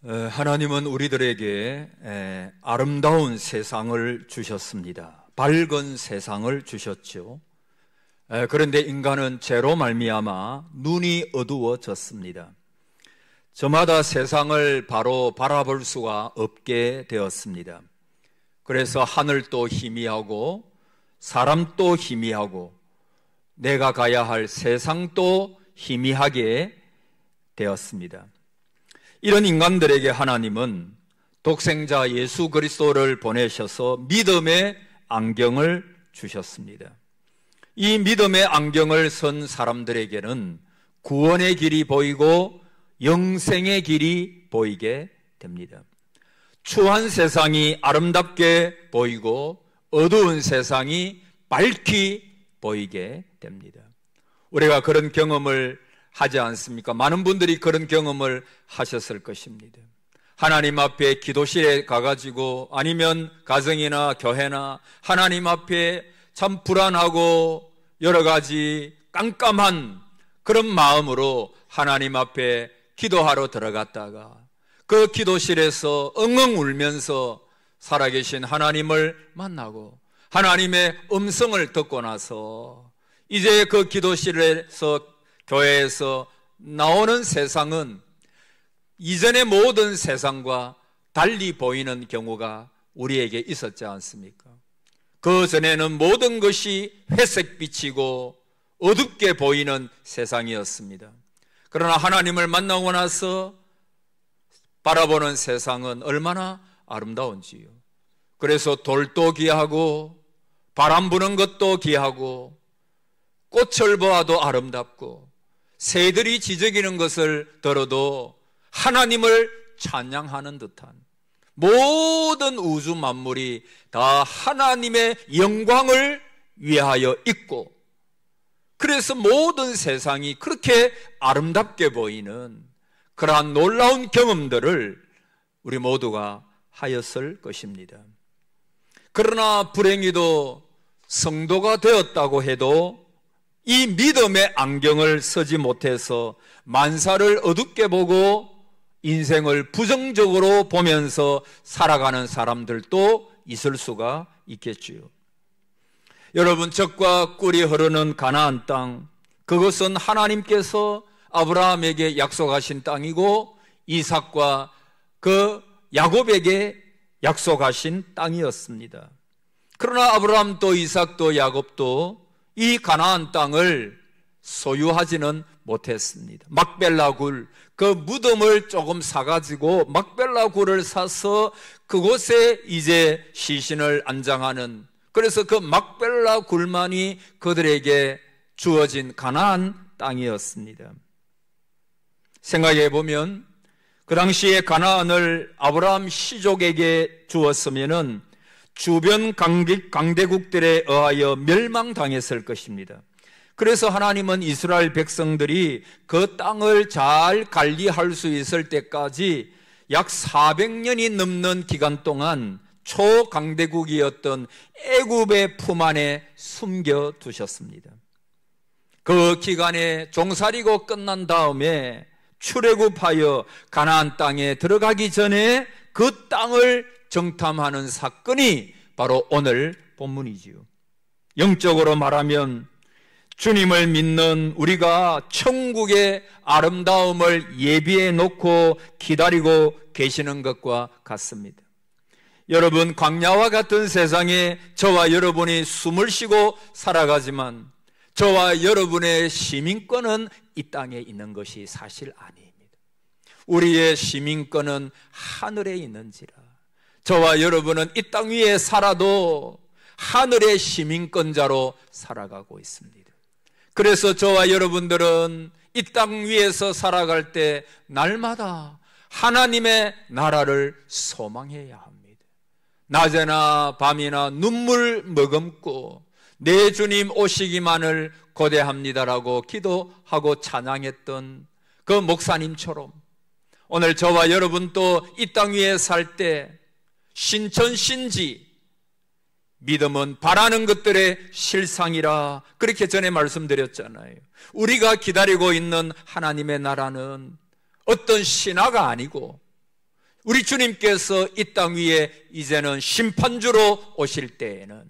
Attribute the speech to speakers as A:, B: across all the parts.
A: 하나님은 우리들에게 아름다운 세상을 주셨습니다. 밝은 세상을 주셨죠. 그런데 인간은 죄로 말미암아 눈이 어두워졌습니다. 저마다 세상을 바로 바라볼 수가 없게 되었습니다. 그래서 하늘도 희미하고 사람도 희미하고 내가 가야 할 세상도 희미하게 되었습니다. 이런 인간들에게 하나님은 독생자 예수 그리스도를 보내셔서 믿음의 안경을 주셨습니다. 이 믿음의 안경을 쓴 사람들에게는 구원의 길이 보이고 영생의 길이 보이게 됩니다. 추한 세상이 아름답게 보이고 어두운 세상이 밝게 보이게 됩니다. 우리가 그런 경험을 하지 않습니까? 많은 분들이 그런 경험을 하셨을 것입니다. 하나님 앞에 기도실에 가가지고 아니면 가정이나 교회나 하나님 앞에 참 불안하고 여러 가지 깜깜한 그런 마음으로 하나님 앞에 기도하러 들어갔다가 그 기도실에서 엉엉 울면서 살아계신 하나님을 만나고 하나님의 음성을 듣고 나서 이제 그 기도실에서 교회에서 나오는 세상은 이전의 모든 세상과 달리 보이는 경우가 우리에게 있었지 않습니까? 그 전에는 모든 것이 회색빛이고 어둡게 보이는 세상이었습니다. 그러나 하나님을 만나고 나서 바라보는 세상은 얼마나 아름다운지요. 그래서 돌도 귀하고 바람 부는 것도 귀하고 꽃을 보아도 아름답고 새들이 지저귀는 것을 들어도 하나님을 찬양하는 듯한 모든 우주 만물이 다 하나님의 영광을 위하여 있고 그래서 모든 세상이 그렇게 아름답게 보이는 그러한 놀라운 경험들을 우리 모두가 하였을 것입니다. 그러나 불행히도 성도가 되었다고 해도 이 믿음의 안경을 쓰지 못해서 만사를 어둡게 보고 인생을 부정적으로 보면서 살아가는 사람들도 있을 수가 있겠지요. 여러분, 젖과 꿀이 흐르는 가나안 땅, 그것은 하나님께서 아브라함에게 약속하신 땅이고 이삭과 그 야곱에게 약속하신 땅이었습니다. 그러나 아브라함도 이삭도 야곱도 이 가나안 땅을 소유하지는 못했습니다. 막벨라 굴, 그 무덤을 조금 사가지고 막벨라 굴을 사서 그곳에 이제 시신을 안장하는, 그래서 그 막벨라 굴만이 그들에게 주어진 가나안 땅이었습니다. 생각해 보면 그 당시에 가나안을 아브라함 시족에게 주었으면은 주변 강대국들에 의하여 멸망당했을 것입니다. 그래서 하나님은 이스라엘 백성들이 그 땅을 잘 관리할 수 있을 때까지 약 400년이 넘는 기간 동안 초강대국이었던 애굽의 품 안에 숨겨두셨습니다. 그 기간에 종살이고 끝난 다음에 출애굽하여 가나안 땅에 들어가기 전에 그 땅을 정탐하는 사건이 바로 오늘 본문이지요. 영적으로 말하면 주님을 믿는 우리가 천국의 아름다움을 예비해 놓고 기다리고 계시는 것과 같습니다. 여러분, 광야와 같은 세상에 저와 여러분이 숨을 쉬고 살아가지만 저와 여러분의 시민권은 이 땅에 있는 것이 사실 아닙니다. 우리의 시민권은 하늘에 있는지라. 저와 여러분은 이 땅 위에 살아도 하늘의 시민권자로 살아가고 있습니다. 그래서 저와 여러분들은 이 땅 위에서 살아갈 때 날마다 하나님의 나라를 소망해야 합니다. 낮에나 밤이나 눈물 머금고 내 주님 오시기만을 고대합니다라고 기도하고 찬양했던 그 목사님처럼 오늘 저와 여러분도 이 땅 위에 살 때 신천신지, 믿음은 바라는 것들의 실상이라 그렇게 전에 말씀드렸잖아요. 우리가 기다리고 있는 하나님의 나라는 어떤 신화가 아니고 우리 주님께서 이 땅 위에 이제는 심판주로 오실 때에는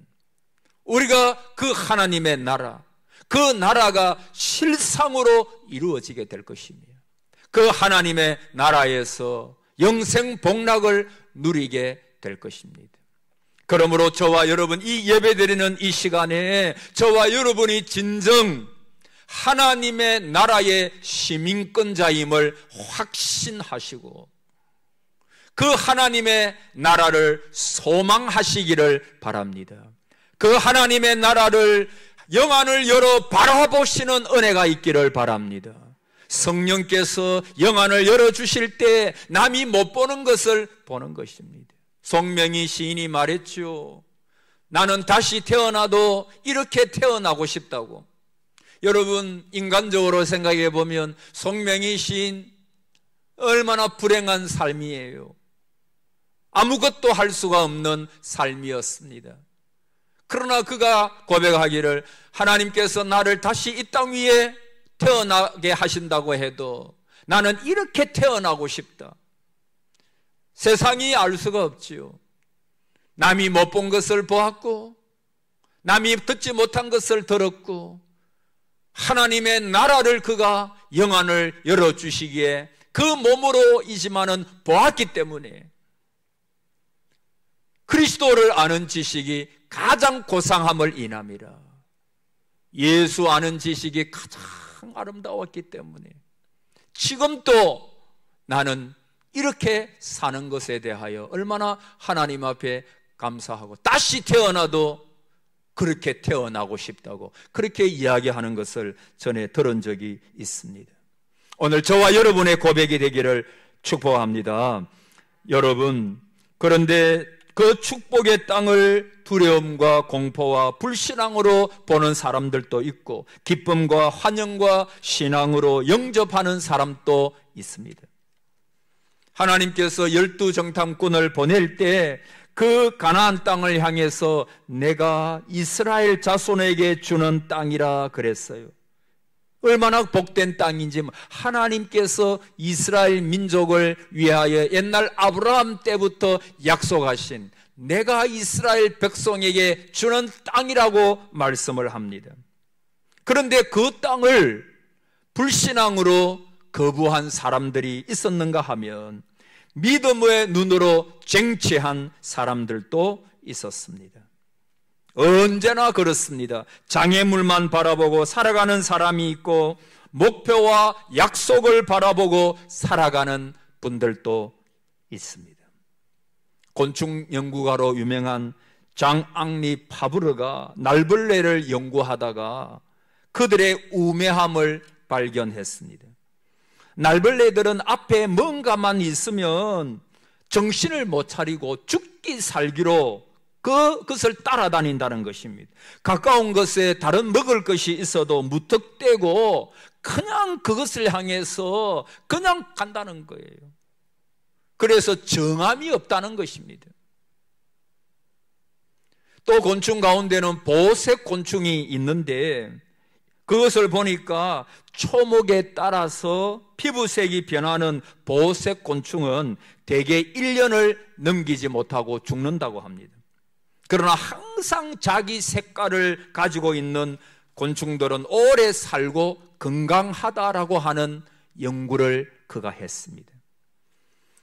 A: 우리가 그 하나님의 나라, 그 나라가 실상으로 이루어지게 될 것이며 그 하나님의 나라에서 영생 복락을 누리게 될 것입니다. 그러므로 저와 여러분 이 예배드리는 이 시간에 저와 여러분이 진정 하나님의 나라의 시민권자임을 확신하시고 그 하나님의 나라를 소망하시기를 바랍니다. 그 하나님의 나라를 영안을 열어 바라보시는 은혜가 있기를 바랍니다. 성령께서 영안을 열어주실 때 남이 못 보는 것을 보는 것입니다. 송명희 시인이 말했죠. 나는 다시 태어나도 이렇게 태어나고 싶다고. 여러분 인간적으로 생각해 보면 송명희 시인 얼마나 불행한 삶이에요. 아무것도 할 수가 없는 삶이었습니다. 그러나 그가 고백하기를 하나님께서 나를 다시 이 땅 위에 태어나게 하신다고 해도 나는 이렇게 태어나고 싶다. 세상이 알 수가 없지요. 남이 못 본 것을 보았고 남이 듣지 못한 것을 들었고 하나님의 나라를 그가 영안을 열어주시기에 그 몸으로이지만은 보았기 때문에 그리스도를 아는 지식이 가장 고상함을 인함이라. 예수 아는 지식이 가장 아름다웠기 때문에 지금도 나는 이렇게 사는 것에 대하여 얼마나 하나님 앞에 감사하고 다시 태어나도 그렇게 태어나고 싶다고 그렇게 이야기하는 것을 전에 들은 적이 있습니다. 오늘 저와 여러분의 고백이 되기를 축복합니다. 여러분, 그런데 그 축복의 땅을 두려움과 공포와 불신앙으로 보는 사람들도 있고 기쁨과 환영과 신앙으로 영접하는 사람도 있습니다. 하나님께서 12정탐꾼을 보낼 때 그 가나안 땅을 향해서 내가 이스라엘 자손에게 주는 땅이라 그랬어요. 얼마나 복된 땅인지 하나님께서 이스라엘 민족을 위하여 옛날 아브라함 때부터 약속하신 내가 이스라엘 백성에게 주는 땅이라고 말씀을 합니다. 그런데 그 땅을 불신앙으로 거부한 사람들이 있었는가 하면 믿음의 눈으로 쟁취한 사람들도 있었습니다. 언제나 그렇습니다. 장애물만 바라보고 살아가는 사람이 있고 목표와 약속을 바라보고 살아가는 분들도 있습니다. 곤충 연구가로 유명한 장앙리 파브르가 날벌레를 연구하다가 그들의 우매함을 발견했습니다. 날벌레들은 앞에 뭔가만 있으면 정신을 못 차리고 죽기 살기로 그것을 따라다닌다는 것입니다. 가까운 것에 다른 먹을 것이 있어도 무턱대고 그냥 그것을 향해서 그냥 간다는 거예요. 그래서 정함이 없다는 것입니다. 또 곤충 가운데는 보색 곤충이 있는데 그것을 보니까 초목에 따라서 피부색이 변하는 보색 곤충은 대개 1년을 넘기지 못하고 죽는다고 합니다. 그러나 항상 자기 색깔을 가지고 있는 곤충들은 오래 살고 건강하다라고 하는 연구를 그가 했습니다.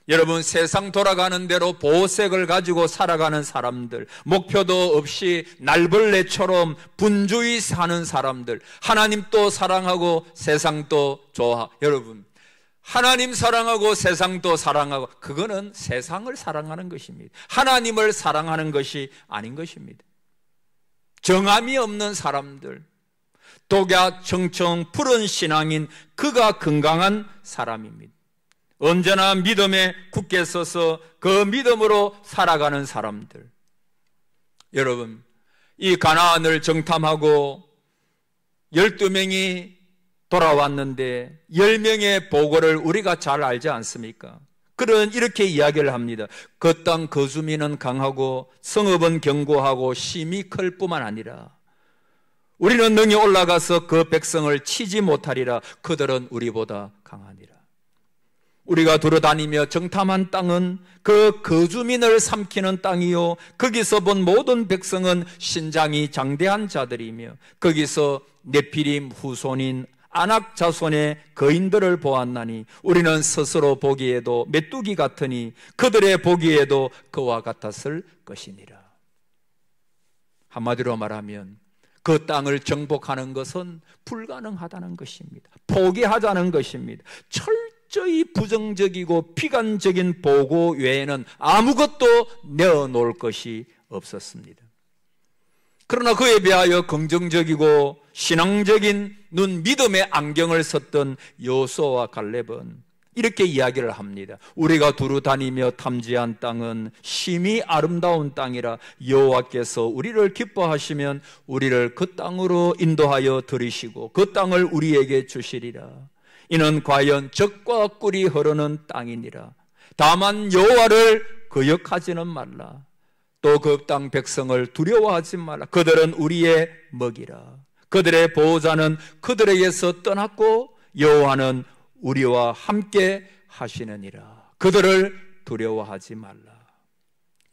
A: 여러분, 세상 돌아가는 대로 보색을 가지고 살아가는 사람들, 목표도 없이 날벌레처럼 분주히 사는 사람들, 하나님도 사랑하고 세상도 좋아. 여러분, 하나님 사랑하고 세상도 사랑하고 그거는 세상을 사랑하는 것입니다. 하나님을 사랑하는 것이 아닌 것입니다. 정함이 없는 사람들, 독야 청청 푸른 신앙인 그가 건강한 사람입니다. 언제나 믿음에 굳게 서서 그 믿음으로 살아가는 사람들. 여러분, 이 가나안을 정탐하고 12명이 돌아왔는데 10명의 보고를 우리가 잘 알지 않습니까? 그런 이렇게 이야기를 합니다. 그 땅 거주민은 강하고 성읍은 견고하고 심이 클 뿐만 아니라 우리는 능히 올라가서 그 백성을 치지 못하리라. 그들은 우리보다 강하니라. 우리가 돌아다니며 정탐한 땅은 그 거주민을 삼키는 땅이요, 거기서 본 모든 백성은 신장이 장대한 자들이며 거기서 네피림 후손인 아낙 자손의 거인들을 보았나니 우리는 스스로 보기에도 메뚜기 같으니 그들의 보기에도 그와 같았을 것이니라. 한마디로 말하면 그 땅을 정복하는 것은 불가능하다는 것입니다. 포기하자는 것입니다. 철저히 부정적이고 비관적인 보고 외에는 아무것도 내어놓을 것이 없었습니다. 그러나 그에 비하여 긍정적이고 신앙적인 눈, 믿음의 안경을 썼던 여호수아와 갈렙은 이렇게 이야기를 합니다. 우리가 두루 다니며 탐지한 땅은 심히 아름다운 땅이라 여호와께서 우리를 기뻐하시면 우리를 그 땅으로 인도하여 들이시고 그 땅을 우리에게 주시리라. 이는 과연 젖과 꿀이 흐르는 땅이니라. 다만 여호와를 거역하지는 말라. 또 그 땅 백성을 두려워하지 말라. 그들은 우리의 먹이라. 그들의 보호자는 그들에게서 떠났고 여호와는 우리와 함께 하시느니라. 그들을 두려워하지 말라.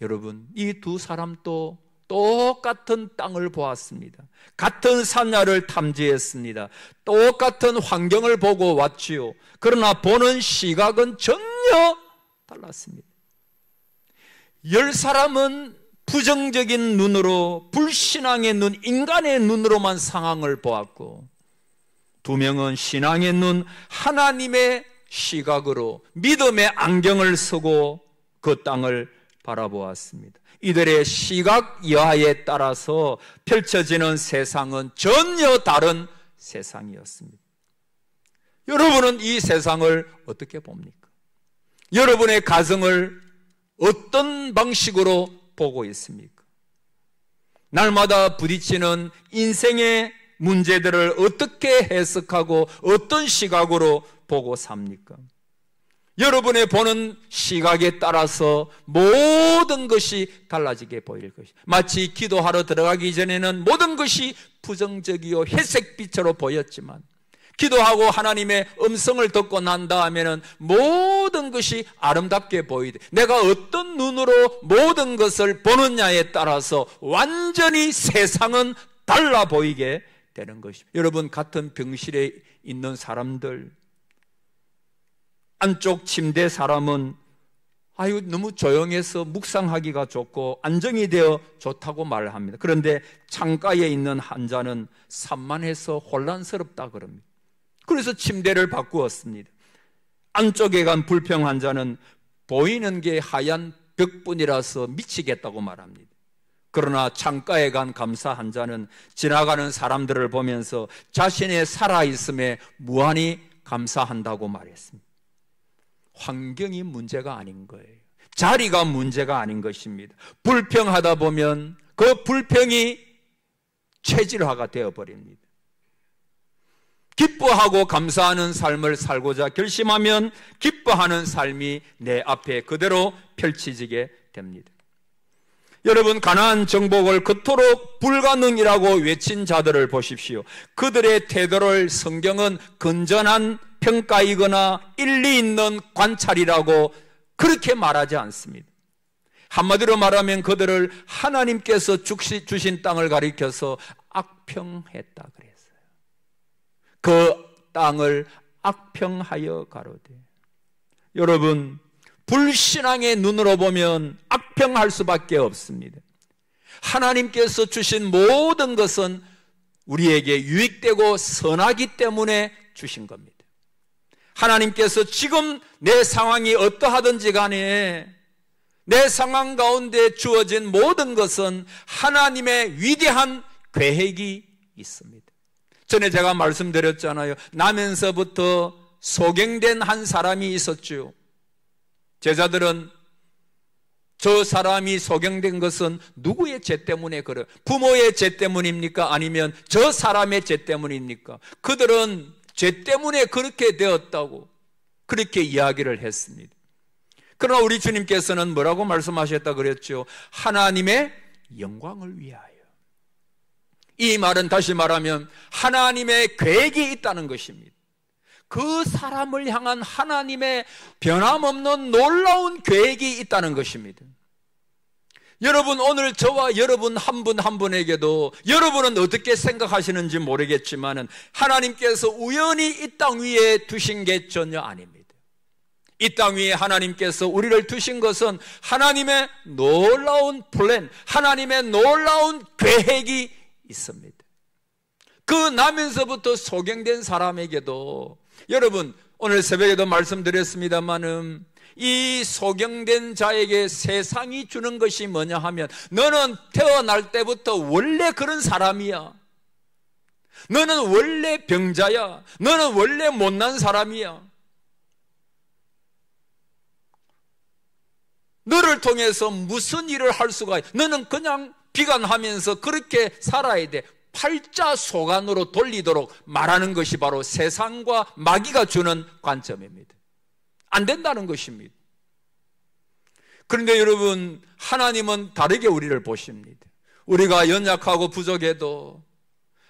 A: 여러분, 이 두 사람도 똑같은 땅을 보았습니다. 같은 산야를 탐지했습니다. 똑같은 환경을 보고 왔지요. 그러나 보는 시각은 전혀 달랐습니다. 10사람은 부정적인 눈으로, 불신앙의 눈, 인간의 눈으로만 상황을 보았고 2명은 신앙의 눈, 하나님의 시각으로 믿음의 안경을 쓰고 그 땅을 바라보았습니다. 이들의 시각 여하에 따라서 펼쳐지는 세상은 전혀 다른 세상이었습니다. 여러분은 이 세상을 어떻게 봅니까? 여러분의 가정을 어떤 방식으로 보고 있습니까? 날마다 부딪히는 인생의 문제들을 어떻게 해석하고 어떤 시각으로 보고 삽니까? 여러분의 보는 시각에 따라서 모든 것이 달라지게 보일 것이다. 마치 기도하러 들어가기 전에는 모든 것이 부정적이요 회색빛으로 보였지만 기도하고 하나님의 음성을 듣고 난 다음에는 모든 것이 아름답게 보이되 내가 어떤 눈으로 모든 것을 보느냐에 따라서 완전히 세상은 달라 보이게 되는 것입니다. 여러분, 같은 병실에 있는 사람들, 안쪽 침대 사람은 너무 조용해서 묵상하기가 좋고 안정이 되어 좋다고 말합니다. 그런데 창가에 있는 환자는 산만해서 혼란스럽다 그럽니다. 그래서 침대를 바꾸었습니다. 안쪽에 간 불평 환자는 보이는 게 하얀 벽뿐이라서 미치겠다고 말합니다. 그러나 창가에 간 감사 환자는 지나가는 사람들을 보면서 자신의 살아있음에 무한히 감사한다고 말했습니다. 환경이 문제가 아닌 거예요. 자리가 문제가 아닌 것입니다. 불평하다 보면 그 불평이 체질화가 되어버립니다. 기뻐하고 감사하는 삶을 살고자 결심하면 기뻐하는 삶이 내 앞에 그대로 펼쳐지게 됩니다. 여러분, 가나안 정복을 그토록 불가능이라고 외친 자들을 보십시오. 그들의 태도를 성경은 건전한 평가이거나 일리 있는 관찰이라고 그렇게 말하지 않습니다. 한마디로 말하면 그들을 하나님께서 주신 땅을 가리켜서 악평했다 그랬어요. 그 땅을 악평하여 가로되. 여러분, 불신앙의 눈으로 보면 악평할 수밖에 없습니다. 하나님께서 주신 모든 것은 우리에게 유익되고 선하기 때문에 주신 겁니다. 하나님께서 지금 내 상황이 어떠하든지 간에 내 상황 가운데 주어진 모든 것은 하나님의 위대한 계획이 있습니다. 전에 제가 말씀드렸잖아요. 나면서부터 소경된 한 사람이 있었죠. 제자들은 저 사람이 소경된 것은 누구의 죄 때문에 그래요? 부모의 죄 때문입니까? 아니면 저 사람의 죄 때문입니까? 그들은 죄 때문에 그렇게 되었다고 그렇게 이야기를 했습니다. 그러나 우리 주님께서는 뭐라고 말씀하셨다 그랬죠? 하나님의 영광을 위하여. 이 말은 다시 말하면 하나님의 계획이 있다는 것입니다. 그 사람을 향한 하나님의 변함없는 놀라운 계획이 있다는 것입니다. 여러분, 오늘 저와 여러분 한 분 한 분에게도 여러분은 어떻게 생각하시는지 모르겠지만 하나님께서 우연히 이 땅 위에 두신 게 전혀 아닙니다. 이 땅 위에 하나님께서 우리를 두신 것은 하나님의 놀라운 플랜, 하나님의 놀라운 계획이 있습니다. 그 나면서부터 소경된 사람에게도, 여러분 오늘 새벽에도 말씀드렸습니다마는 이 소경된 자에게 세상이 주는 것이 뭐냐 하면, 너는 태어날 때부터 원래 그런 사람이야, 너는 원래 병자야, 너는 원래 못난 사람이야, 너를 통해서 무슨 일을 할 수가 있어, 너는 그냥 비관하면서 그렇게 살아야 돼, 팔자 소관으로 돌리도록 말하는 것이 바로 세상과 마귀가 주는 관점입니다. 안 된다는 것입니다. 그런데 여러분, 하나님은 다르게 우리를 보십니다. 우리가 연약하고 부족해도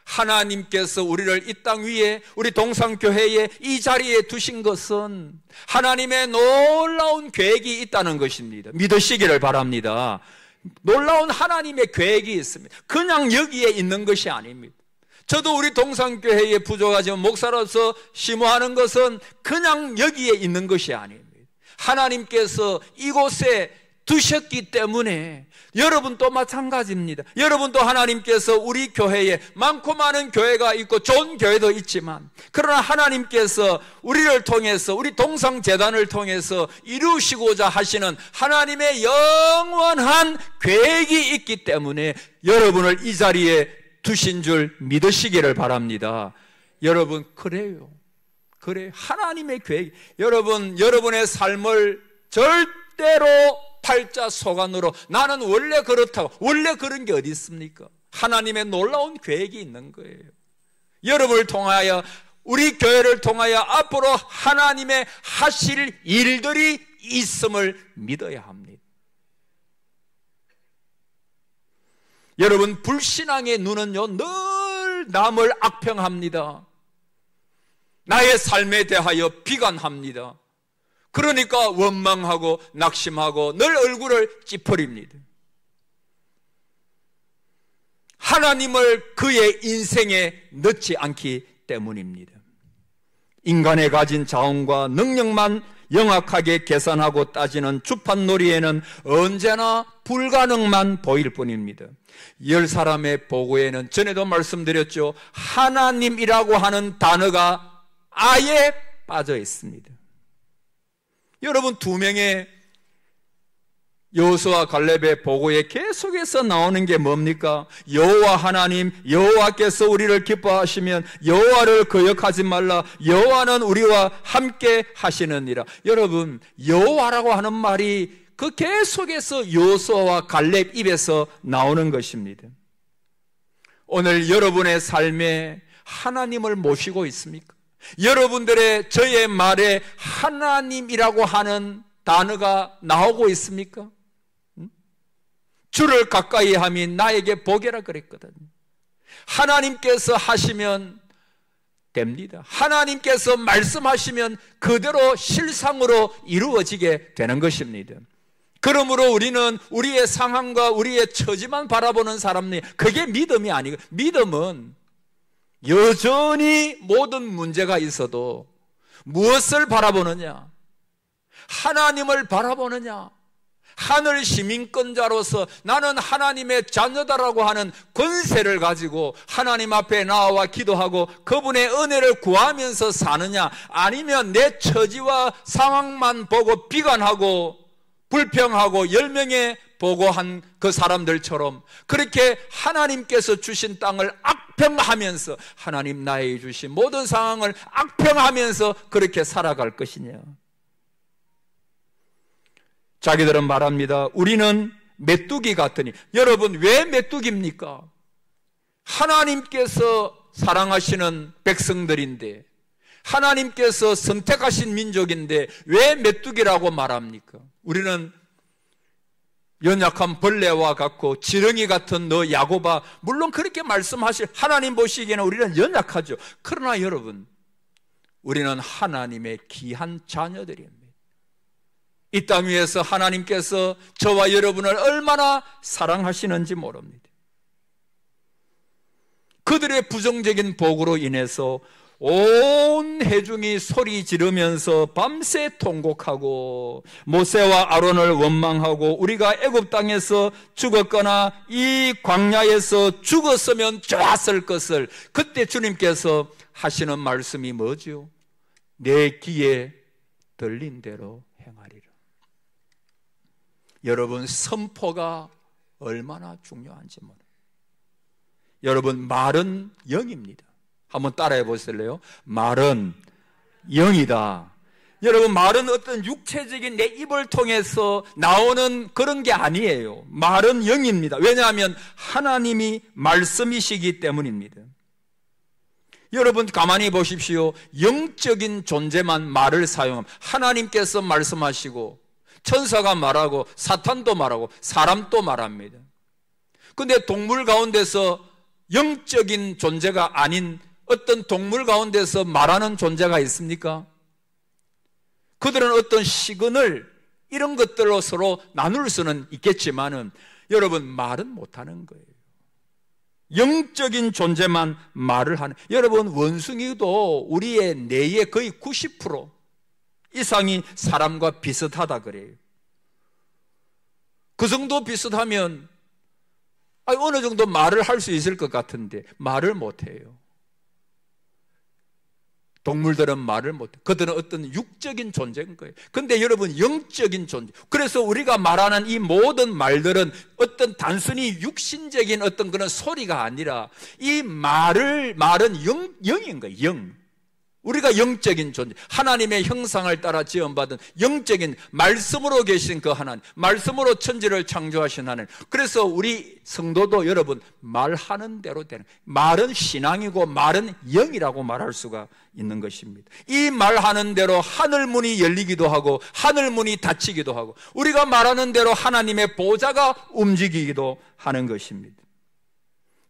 A: 하나님께서 우리를 이 땅 위에, 우리 동산교회에 이 자리에 두신 것은 하나님의 놀라운 계획이 있다는 것입니다. 믿으시기를 바랍니다. 놀라운 하나님의 계획이 있습니다. 그냥 여기에 있는 것이 아닙니다. 저도 우리 동산교회에 부족하지만 목사로서 심호하는 것은 그냥 여기에 있는 것이 아닙니다. 하나님께서 이곳에 두셨기 때문에 여러분도 마찬가지입니다. 여러분도 하나님께서 우리 교회에, 많고 많은 교회가 있고 좋은 교회도 있지만, 그러나 하나님께서 우리를 통해서, 우리 동상재단을 통해서 이루시고자 하시는 하나님의 영원한 계획이 있기 때문에 여러분을 이 자리에 두신 줄 믿으시기를 바랍니다. 여러분, 그래요. 하나님의 계획. 여러분, 여러분의 삶을 절대로 팔자 소관으로 나는 원래 그렇다고, 원래 그런 게 어디 있습니까? 하나님의 놀라운 계획이 있는 거예요. 여러분을 통하여, 우리 교회를 통하여 앞으로 하나님의 하실 일들이 있음을 믿어야 합니다. 여러분, 불신앙의 눈은요, 늘 남을 악평합니다. 나의 삶에 대하여 비관합니다. 그러니까 원망하고 낙심하고 늘 얼굴을 찌푸립니다. 하나님을 그의 인생에 넣지 않기 때문입니다. 인간의 가진 자원과 능력만 영악하게 계산하고 따지는 주판놀이에는 언제나 불가능만 보일 뿐입니다. 10사람의 보고에는 전에도 말씀드렸죠, 하나님이라고 하는 단어가 아예 빠져 있습니다. 여러분, 2명의 여호수아 갈렙의 보고에 계속해서 나오는 게 뭡니까? 여호와 하나님, 여호와께서 우리를 기뻐하시면 여호와를 거역하지 말라, 여호와는 우리와 함께 하시느니라. 여러분, 여호와라고 하는 말이 그 계속해서 여호수아와 갈렙 입에서 나오는 것입니다. 오늘 여러분의 삶에 하나님을 모시고 있습니까? 여러분들의, 저의 말에 하나님이라고 하는 단어가 나오고 있습니까? 주를 가까이 함이 나에게 복이라 그랬거든요. 하나님께서 하시면 됩니다. 하나님께서 말씀하시면 그대로 실상으로 이루어지게 되는 것입니다. 그러므로 우리는 우리의 상황과 우리의 처지만 바라보는 사람이, 그게 믿음이 아니고, 믿음은 여전히 모든 문제가 있어도 무엇을 바라보느냐? 하나님을 바라보느냐? 하늘 시민권자로서 나는 하나님의 자녀다라고 하는 권세를 가지고 하나님 앞에 나와 기도하고 그분의 은혜를 구하면서 사느냐? 아니면 내 처지와 상황만 보고 비관하고 불평하고 10명의 보고한 그 사람들처럼 그렇게 하나님께서 주신 땅을 악평하면서, 하나님 나에게 주신 모든 상황을 악평하면서 그렇게 살아갈 것이냐? 자기들은 말합니다. 우리는 메뚜기 같으니. 여러분, 왜 메뚜기입니까? 하나님께서 사랑하시는 백성들인데, 하나님께서 선택하신 민족인데 왜 메뚜기라고 말합니까? 우리는 연약한 벌레와 같고 지렁이 같은 너 야곱아, 물론 그렇게 말씀하실, 하나님 보시기에는 우리는 연약하죠. 그러나 여러분, 우리는 하나님의 귀한 자녀들입니다. 이 땅 위에서 하나님께서 저와 여러분을 얼마나 사랑하시는지 모릅니다. 그들의 부정적인 복으로 인해서 온 회중이 소리 지르면서 밤새 통곡하고 모세와 아론을 원망하고 우리가 애굽 땅에서 죽었거나 이 광야에서 죽었으면 좋았을 것을, 그때 주님께서 하시는 말씀이 뭐죠? 내 귀에 들린 대로 행하리라. 여러분, 선포가 얼마나 중요한지 모릅니다. 여러분, 말은 영입니다. 한번 따라해 보실래요? 말은 영이다. 여러분, 말은 어떤 육체적인 내 입을 통해서 나오는 그런 게 아니에요. 말은 영입니다. 왜냐하면 하나님이 말씀이시기 때문입니다. 여러분, 가만히 보십시오. 영적인 존재만 말을 사용합니다. 하나님께서 말씀하시고 천사가 말하고 사탄도 말하고 사람도 말합니다. 그런데 동물 가운데서 영적인 존재가 아닌 어떤 동물 가운데서 말하는 존재가 있습니까? 그들은 어떤 시그널, 이런 것들로 서로 나눌 수는 있겠지만은 여러분, 말은 못하는 거예요. 영적인 존재만 말을 하는. 여러분, 원숭이도 우리의 뇌의 거의 90% 이상이 사람과 비슷하다 그래요. 그 정도 비슷하면 어느 정도 말을 할 수 있을 것 같은데 말을 못해요. 동물들은 말을 못해요. 그들은 어떤 육적인 존재인 거예요. 그런데 여러분, 영적인 존재. 그래서 우리가 말하는 이 모든 말들은 어떤 단순히 육신적인 어떤 그런 소리가 아니라 이 말은 영인 거예요. 영. 우리가 영적인 존재, 하나님의 형상을 따라 지음받은 영적인 말씀으로 계신 그 하나님, 말씀으로 천지를 창조하신 하나님. 그래서 우리 성도도 여러분, 말하는 대로 되는, 말은 신앙이고 말은 영이라고 말할 수가 있는 것입니다. 이 말하는 대로 하늘문이 열리기도 하고 하늘문이 닫히기도 하고 우리가 말하는 대로 하나님의 보좌가 움직이기도 하는 것입니다.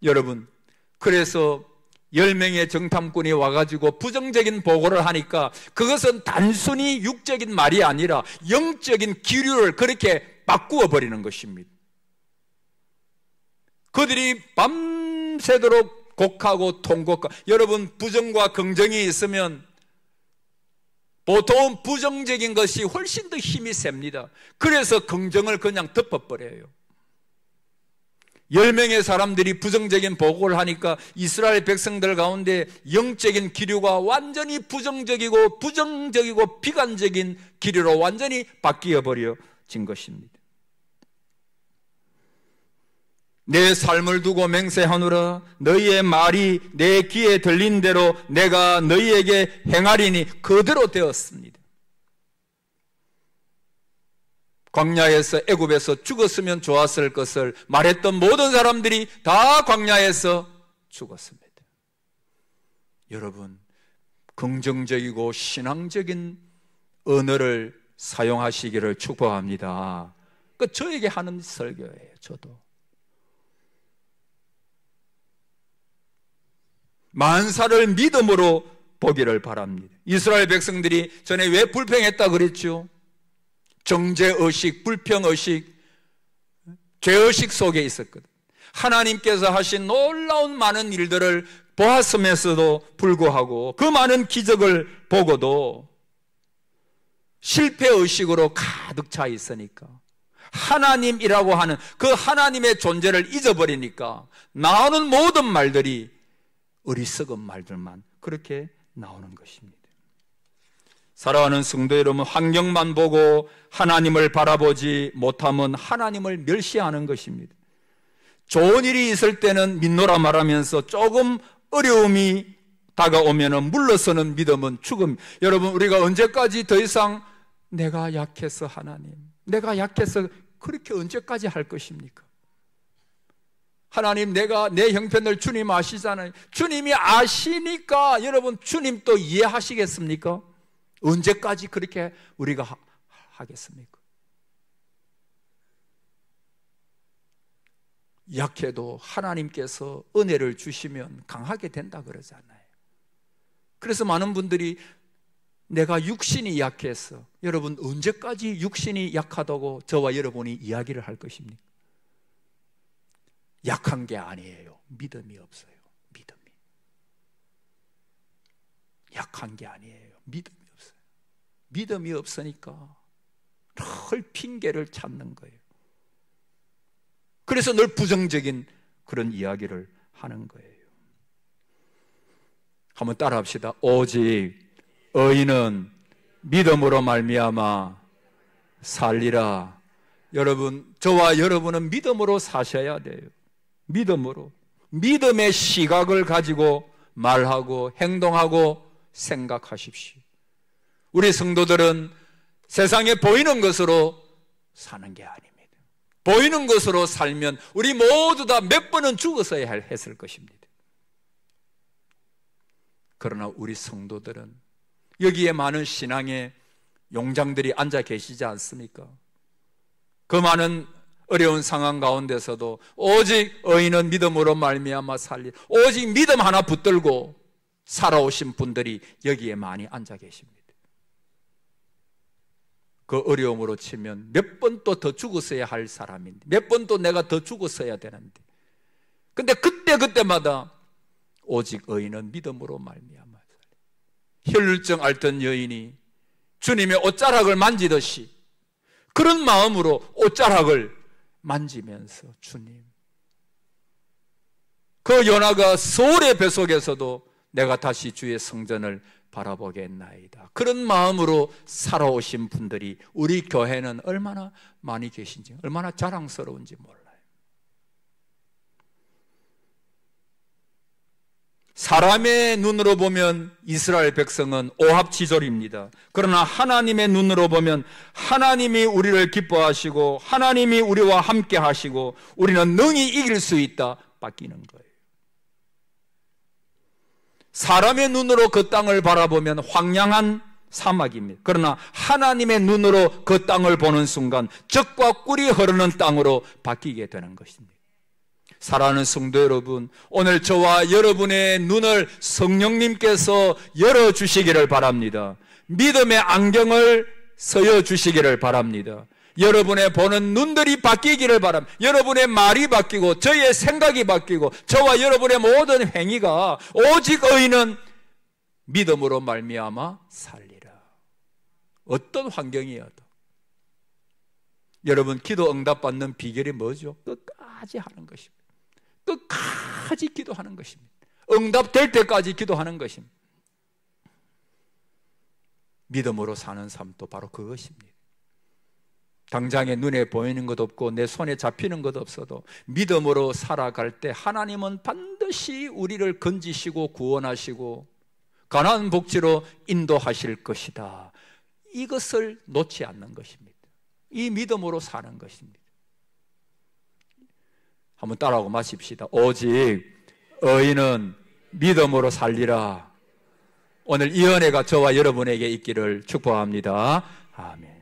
A: 여러분, 그래서 10명의 정탐꾼이 와가지고 부정적인 보고를 하니까 그것은 단순히 육적인 말이 아니라 영적인 기류를 그렇게 바꾸어 버리는 것입니다. 그들이 밤새도록 곡하고 통곡하고, 여러분, 부정과 긍정이 있으면 보통 부정적인 것이 훨씬 더 힘이 셉니다. 그래서 긍정을 그냥 덮어버려요. 10명의 사람들이 부정적인 보고를 하니까 이스라엘 백성들 가운데 영적인 기류가 완전히 부정적이고 비관적인 기류로 완전히 바뀌어 버려진 것입니다. 내 삶을 두고 맹세하노라. 너희의 말이 내 귀에 들린 대로 내가 너희에게 행하리니 그대로 되었습니다. 광야에서, 애굽에서 죽었으면 좋았을 것을 말했던 모든 사람들이 다 광야에서 죽었습니다. 여러분, 긍정적이고 신앙적인 언어를 사용하시기를 축복합니다. 저에게 하는 설교예요. 저도 만사를 믿음으로 보기를 바랍니다. 이스라엘 백성들이 전에 왜 불평했다 그랬죠? 정죄의식, 불평의식, 죄의식 속에 있었거든. 하나님께서 하신 놀라운 많은 일들을 보았음에도 불구하고 그 많은 기적을 보고도 실패의식으로 가득 차 있으니까, 하나님이라고 하는 그 하나님의 존재를 잊어버리니까 나오는 모든 말들이 어리석은 말들만 그렇게 나오는 것입니다. 사랑하는 성도 여러분, 환경만 보고 하나님을 바라보지 못하면 하나님을 멸시하는 것입니다. 좋은 일이 있을 때는 믿노라 말하면서 조금 어려움이 다가오면 물러서는 믿음은 죽음. 여러분, 우리가 언제까지 더 이상 내가 약해서 하나님, 내가 약해서 그렇게 언제까지 할 것입니까? 하나님, 내가 내 형편을 주님 아시잖아요. 주님이 아시니까 여러분, 주님 또 이해하시겠습니까? 언제까지 그렇게 우리가 하겠습니까? 약해도 하나님께서 은혜를 주시면 강하게 된다 그러잖아요. 그래서 많은 분들이 내가 육신이 약해서. 여러분, 언제까지 육신이 약하다고 저와 여러분이 이야기를 할 것입니까? 약한 게 아니에요. 믿음이 없어요. 믿음이. 약한 게 아니에요. 믿음이 없어요. 믿음이 없으니까 늘 핑계를 찾는 거예요. 그래서 늘 부정적인 그런 이야기를 하는 거예요. 한번 따라 합시다. 오직 의인은 믿음으로 말미암아 살리라. 여러분, 저와 여러분은 믿음으로 사셔야 돼요. 믿음으로. 믿음의 시각을 가지고 말하고 행동하고 생각하십시오. 우리 성도들은 세상에 보이는 것으로 사는 게 아닙니다. 보이는 것으로 살면 우리 모두 다 몇 번은 죽었어야 했을 것입니다. 그러나 우리 성도들은 여기에 많은 신앙의 용장들이 앉아 계시지 않습니까? 그 많은 어려운 상황 가운데서도 오직 의인은 믿음으로 말미암아 살리, 오직 믿음 하나 붙들고 살아오신 분들이 여기에 많이 앉아 계십니다. 그 어려움으로 치면 몇 번 또 더 죽었어야 할 사람인데, 몇 번 또 내가 더 죽었어야 되는데, 근데 그때마다 오직 의인은 믿음으로 말미암아 살리. 혈루증 앓던 여인이 주님의 옷자락을 만지듯이 그런 마음으로 옷자락을 만지면서, 주님, 그 요나가 서울의 뱃속에서도 내가 다시 주의 성전을 바라보겠나이다, 그런 마음으로 살아오신 분들이 우리 교회는 얼마나 많이 계신지, 얼마나 자랑스러운지 몰라요. 사람의 눈으로 보면 이스라엘 백성은 오합지졸입니다. 그러나 하나님의 눈으로 보면 하나님이 우리를 기뻐하시고 하나님이 우리와 함께 하시고 우리는 능히 이길 수 있다, 바뀌는 거예요. 사람의 눈으로 그 땅을 바라보면 황량한 사막입니다. 그러나 하나님의 눈으로 그 땅을 보는 순간 젖과 꿀이 흐르는 땅으로 바뀌게 되는 것입니다. 사랑하는 성도 여러분, 오늘 저와 여러분의 눈을 성령님께서 열어주시기를 바랍니다. 믿음의 안경을 서여주시기를 바랍니다. 여러분의 보는 눈들이 바뀌기를 바랍니다. 여러분의 말이 바뀌고 저의 생각이 바뀌고 저와 여러분의 모든 행위가 오직 의인은 믿음으로 말미암아 살리라. 어떤 환경이어도. 여러분, 기도 응답받는 비결이 뭐죠? 끝까지 하는 것입니다. 끝까지 기도하는 것입니다. 응답될 때까지 기도하는 것입니다. 믿음으로 사는 삶도 바로 그것입니다. 당장에 눈에 보이는 것 없고 내 손에 잡히는 것 없어도 믿음으로 살아갈 때 하나님은 반드시 우리를 건지시고 구원하시고 가나안 복지로 인도하실 것이다. 이것을 놓지 않는 것입니다. 이 믿음으로 사는 것입니다. 한번 따라하고 마십시다. 오직 의인은 믿음으로 살리라. 오늘 이 은혜가 저와 여러분에게 있기를 축복합니다. 아멘.